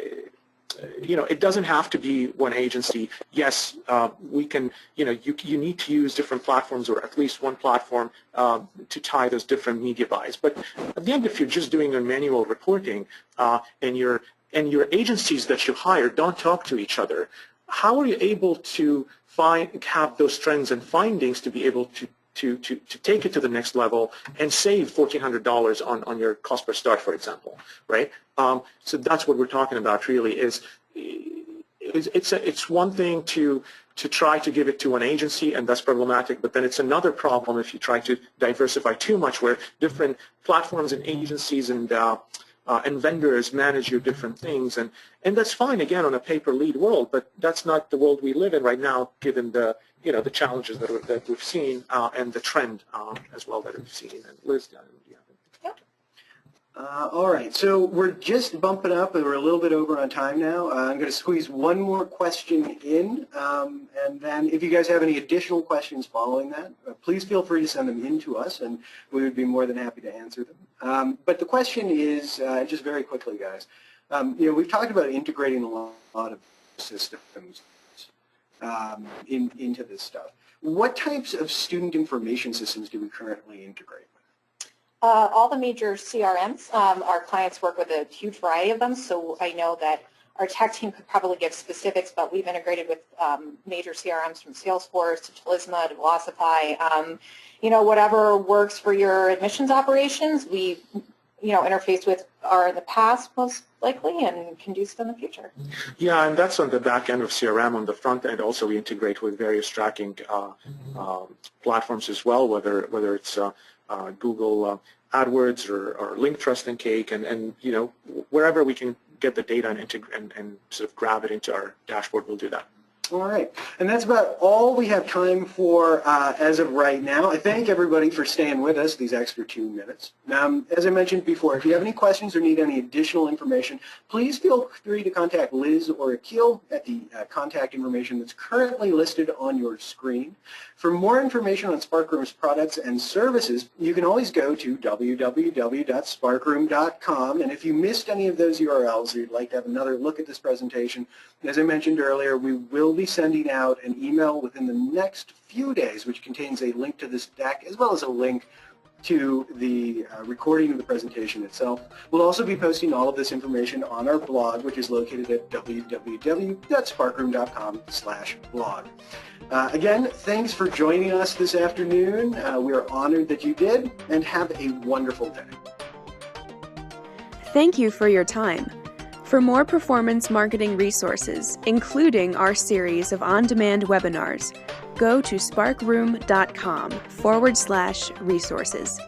you know, it doesn't have to be one agency. Yes, we can, you know, you need to use different platforms, or at least one platform to tie those different media buys. But at the end, if you're just doing a manual reporting and your agencies that you hire don't talk to each other, how are you able to have those trends and findings to be able to take it to the next level and save $1,400 on your cost per start, for example, right? So that's what we're talking about. Really, it's one thing to try to give it to an agency, and that's problematic. But then it's another problem if you try to diversify too much, where different platforms and agencies and vendors manage your different things, and that's fine, again, on a pay-per-lead world, but that's not the world we live in right now, given the challenges that we've seen and the trend as well that we've seen. And Liz, all right, so we're just bumping up, and we're a little bit over on time now. I'm going to squeeze one more question in, and then if you guys have any additional questions following that, please feel free to send them in to us, and we would be more than happy to answer them. But the question is, just very quickly, guys, we've talked about integrating a lot of systems into this stuff. What types of student information systems do we currently integrate? All the major CRMs. Our clients work with a huge variety of them, so I know that our tech team could probably give specifics, but we've integrated with major CRMs from Salesforce to Telisma to Velocify. Whatever works for your admissions operations, we interface with are in the past most likely and can do so in the future. Yeah, and that's on the back end of CRM. On the front end, also we integrate with various tracking platforms as well, whether it's Google AdWords or Link Trust and Cake, and wherever we can get the data and sort of grab it into our dashboard, we'll do that. All right, and that's about all we have time for as of right now. I thank everybody for staying with us these extra 2 minutes. As I mentioned before, if you have any questions or need any additional information, please feel free to contact Liz or Akil at the contact information that's currently listed on your screen. For more information on SparkRoom's products and services, you can always go to www.sparkroom.com, and if you missed any of those URLs or you'd like to have another look at this presentation, as I mentioned earlier, we will be sending out an email within the next few days which contains a link to this deck as well as a link to the recording of the presentation itself. We'll also be posting all of this information on our blog, which is located at www.sparkroom.com/blog. Again, thanks for joining us this afternoon. We are honored that you did, and have a wonderful day. Thank you for your time. For more performance marketing resources, including our series of on-demand webinars, go to sparkroom.com/resources.